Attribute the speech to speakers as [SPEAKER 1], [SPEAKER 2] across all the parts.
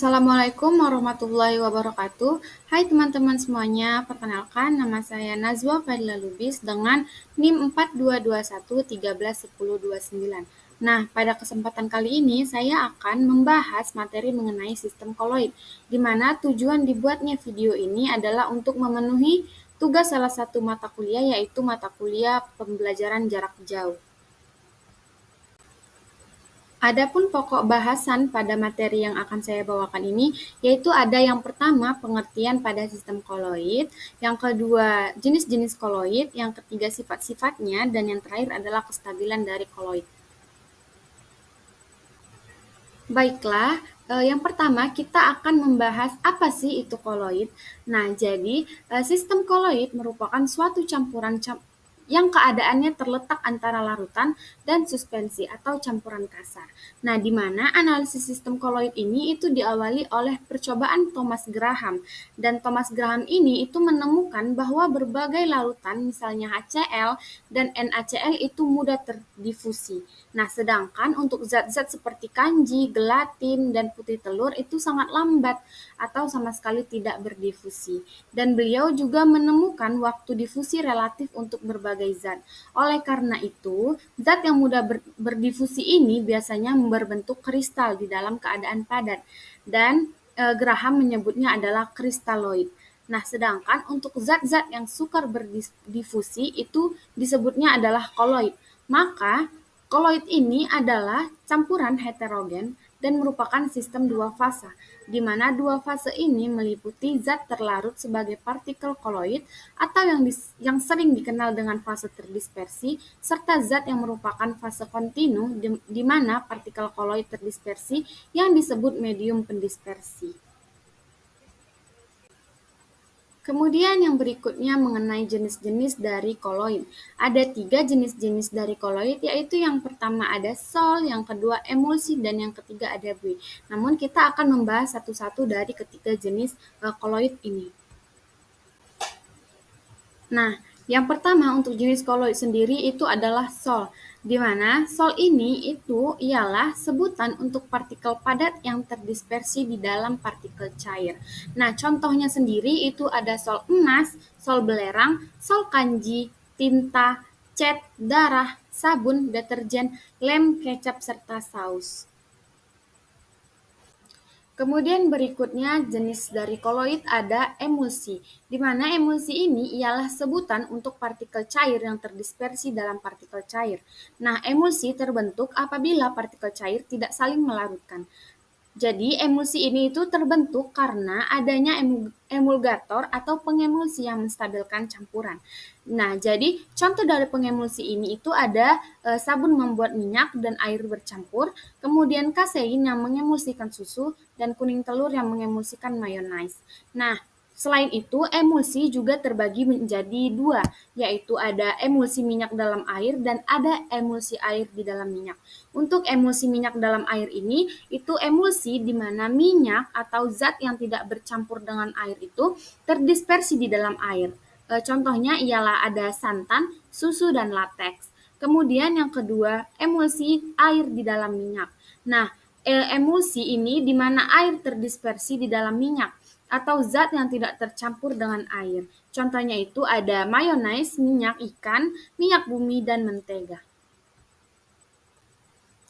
[SPEAKER 1] Assalamualaikum warahmatullahi wabarakatuh. Hai teman-teman semuanya, perkenalkan nama saya Nazwa Fadila Lubis dengan NIM 4221131029. Nah, pada kesempatan kali ini saya akan membahas materi mengenai sistem koloid, di mana tujuan dibuatnya video ini adalah untuk memenuhi tugas salah satu mata kuliah, yaitu mata kuliah pembelajaran jarak jauh. Adapun pokok bahasan pada materi yang akan saya bawakan ini, yaitu ada yang pertama pengertian pada sistem koloid, yang kedua jenis-jenis koloid, yang ketiga sifat-sifatnya, dan yang terakhir adalah kestabilan dari koloid. Baiklah, yang pertama kita akan membahas apa sih itu koloid. Nah, jadi sistem koloid merupakan suatu campuran yang keadaannya terletak antara larutan dan suspensi atau campuran kasar. Nah, di mana analisis sistem koloid ini itu diawali oleh percobaan Thomas Graham. Dan Thomas Graham ini itu menemukan bahwa berbagai larutan, misalnya HCl dan NaCl itu mudah terdifusi. Nah, sedangkan untuk zat-zat seperti kanji, gelatin, dan putih telur itu sangat lambat atau sama sekali tidak berdifusi. Dan beliau juga menemukan waktu difusi relatif untuk berbagai zat. Oleh karena itu, zat yang mudah berdifusi ini biasanya berbentuk kristal di dalam keadaan padat. Dan Graham menyebutnya adalah kristaloid. Nah, sedangkan untuk zat-zat yang sukar berdifusi itu disebutnya adalah koloid. Maka koloid ini adalah campuran heterogen dan merupakan sistem dua fasa, di mana dua fase ini meliputi zat terlarut sebagai partikel koloid atau yang sering dikenal dengan fase terdispersi, serta zat yang merupakan fase kontinu di mana partikel koloid terdispersi yang disebut medium pendispersi. Kemudian yang berikutnya mengenai jenis-jenis dari koloid. Ada 3 jenis-jenis dari koloid, yaitu yang pertama ada sol, yang kedua emulsi, dan yang ketiga ada buih. Namun kita akan membahas satu-satu dari ketiga jenis koloid ini. Nah, yang pertama untuk jenis koloid sendiri itu adalah sol, di mana sol ini itu ialah sebutan untuk partikel padat yang terdispersi di dalam partikel cair. Nah, contohnya sendiri itu ada sol emas, sol belerang, sol kanji, tinta, cat, darah, sabun, deterjen, lem, kecap, serta saus. Kemudian berikutnya jenis dari koloid ada emulsi, di mana emulsi ini ialah sebutan untuk partikel cair yang terdispersi dalam partikel cair. Nah, emulsi terbentuk apabila partikel cair tidak saling melarutkan. Jadi emulsi ini itu terbentuk karena adanya emulgator atau pengemulsi yang menstabilkan campuran. Nah, jadi contoh dari pengemulsi ini itu ada sabun membuat minyak dan air bercampur, kemudian kasein yang mengemulsikan susu, dan kuning telur yang mengemulsikan mayonnaise. Nah, selain itu, emulsi juga terbagi menjadi dua, yaitu ada emulsi minyak dalam air dan ada emulsi air di dalam minyak. Untuk emulsi minyak dalam air ini, itu emulsi di mana minyak atau zat yang tidak bercampur dengan air itu terdispersi di dalam air. Contohnya ialah ada santan, susu, dan lateks. Kemudian yang kedua, emulsi air di dalam minyak. Nah, emulsi ini di mana air terdispersi di dalam minyak atau zat yang tidak tercampur dengan air. Contohnya itu ada mayonnaise, minyak ikan, minyak bumi, dan mentega.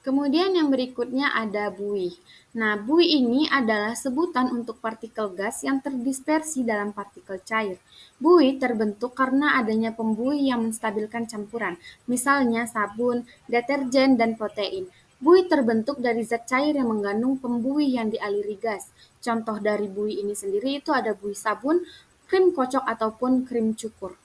[SPEAKER 1] Kemudian yang berikutnya ada buih. Nah, buih ini adalah sebutan untuk partikel gas yang terdispersi dalam partikel cair. Buih terbentuk karena adanya pembuih yang menstabilkan campuran, misalnya sabun, deterjen, dan protein. Buih terbentuk dari zat cair yang mengandung pembuih yang dialiri gas. Contoh dari buih ini sendiri itu ada buih sabun, krim kocok, ataupun krim cukur.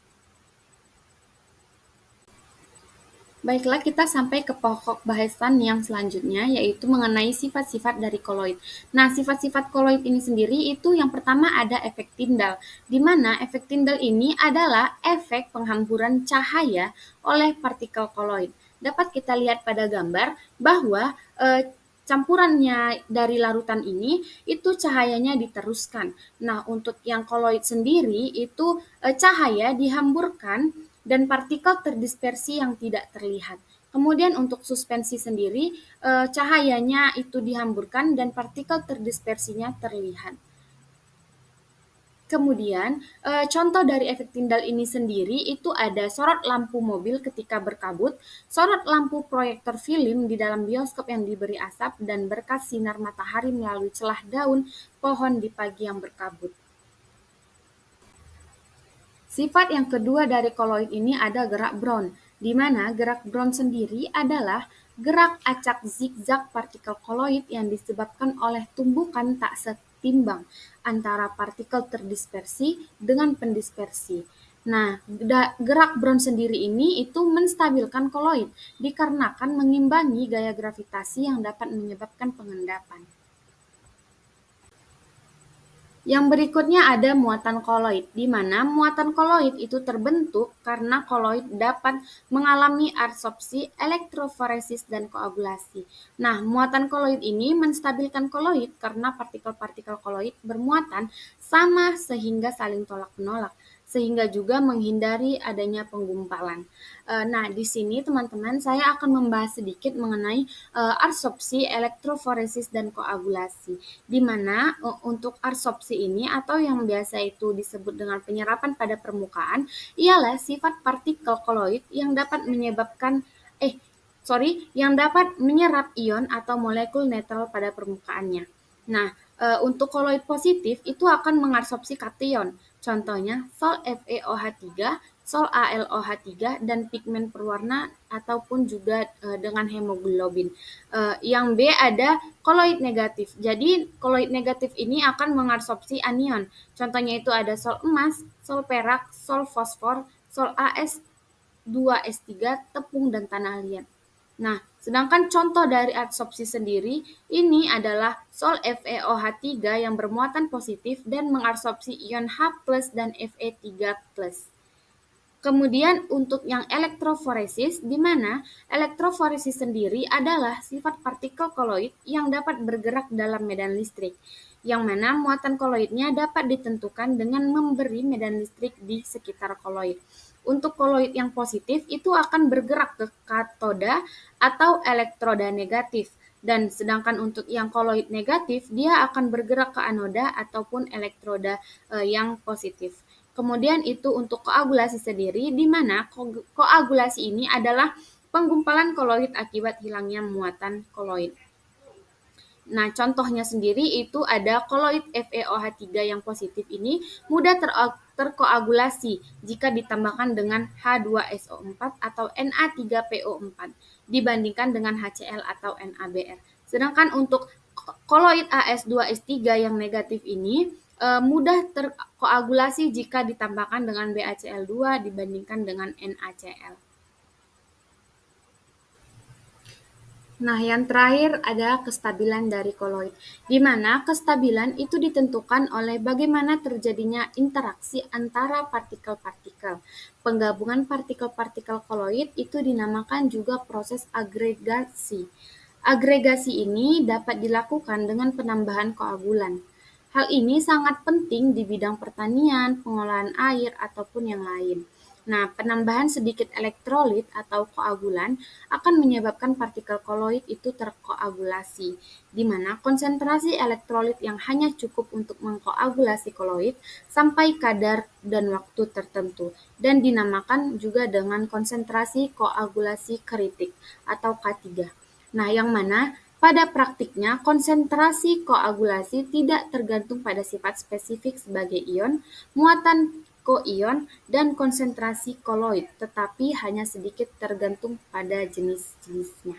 [SPEAKER 1] Baiklah, kita sampai ke pokok bahasan yang selanjutnya, yaitu mengenai sifat-sifat dari koloid. Nah, sifat-sifat koloid ini sendiri itu yang pertama ada efek Tyndall, di mana efek Tyndall ini adalah efek penghamburan cahaya oleh partikel koloid. Dapat kita lihat pada gambar bahwa campurannya dari larutan ini itu cahayanya diteruskan. Nah, untuk yang koloid sendiri itu cahaya dihamburkan dan partikel terdispersi yang tidak terlihat. Kemudian untuk suspensi sendiri, cahayanya itu dihamburkan dan partikel terdispersinya terlihat. Kemudian, contoh dari efek Tyndall ini sendiri itu ada sorot lampu mobil ketika berkabut, sorot lampu proyektor film di dalam bioskop yang diberi asap, dan berkas sinar matahari melalui celah daun pohon di pagi yang berkabut. Sifat yang kedua dari koloid ini ada gerak Brown, di mana gerak Brown sendiri adalah gerak acak zigzag partikel koloid yang disebabkan oleh tumbukan tak setimbang antara partikel terdispersi dengan pendispersi. Nah, gerak Brown sendiri ini itu menstabilkan koloid dikarenakan mengimbangi gaya gravitasi yang dapat menyebabkan pengendapan. Yang berikutnya ada muatan koloid, di mana muatan koloid itu terbentuk karena koloid dapat mengalami adsorpsi, elektroforesis, dan koagulasi. Nah, muatan koloid ini menstabilkan koloid karena partikel-partikel koloid bermuatan sama sehingga saling tolak-menolak, sehingga juga menghindari adanya penggumpalan. Nah, di sini teman-teman saya akan membahas sedikit mengenai adsorpsi, elektroforesis, dan koagulasi, di mana untuk adsorpsi ini atau yang biasa itu disebut dengan penyerapan pada permukaan ialah sifat partikel koloid yang dapat menyerap ion atau molekul netral pada permukaannya. Nah, untuk koloid positif itu akan mengadsorpsi kation, contohnya sol FeOH3, sol AlOH3, dan pigmen berwarna ataupun juga dengan hemoglobin. Yang B ada koloid negatif. Jadi koloid negatif ini akan mengadsorpsi anion. Contohnya itu ada sol emas, sol perak, sol fosfor, sol As2S3, tepung, dan tanah liat. Nah, sedangkan contoh dari adsorpsi sendiri ini adalah sol FeOH3 yang bermuatan positif dan mengadsorpsi ion H+ dan Fe3+. Kemudian untuk yang elektroforesis, di mana elektroforesis sendiri adalah sifat partikel koloid yang dapat bergerak dalam medan listrik, yang mana muatan koloidnya dapat ditentukan dengan memberi medan listrik di sekitar koloid. Untuk koloid yang positif itu akan bergerak ke katoda atau elektroda negatif, dan sedangkan untuk yang koloid negatif dia akan bergerak ke anoda ataupun elektroda yang positif. Kemudian itu untuk koagulasi sendiri, di mana koagulasi ini adalah penggumpalan koloid akibat hilangnya muatan koloid. Nah, contohnya sendiri itu ada koloid FeOH3 yang positif ini mudah terkoagulasi jika ditambahkan dengan H2SO4 atau Na3PO4 dibandingkan dengan HCl atau NaBr. Sedangkan untuk koloid As2S3 yang negatif ini mudah terkoagulasi jika ditambahkan dengan BaCl2 dibandingkan dengan NaCl. Nah, yang terakhir ada kestabilan dari koloid, di mana kestabilan itu ditentukan oleh bagaimana terjadinya interaksi antara partikel-partikel. Penggabungan partikel-partikel koloid itu dinamakan juga proses agregasi. Agregasi ini dapat dilakukan dengan penambahan koagulan. Hal ini sangat penting di bidang pertanian, pengolahan air, ataupun yang lain. Nah, penambahan sedikit elektrolit atau koagulan akan menyebabkan partikel koloid itu terkoagulasi, di mana konsentrasi elektrolit yang hanya cukup untuk mengkoagulasi koloid sampai kadar dan waktu tertentu, dan dinamakan juga dengan konsentrasi koagulasi kritik atau K3. Nah, yang mana pada praktiknya konsentrasi koagulasi tidak tergantung pada sifat spesifik sebagai ion, muatan koion, dan konsentrasi koloid, tetapi hanya sedikit tergantung pada jenis-jenisnya.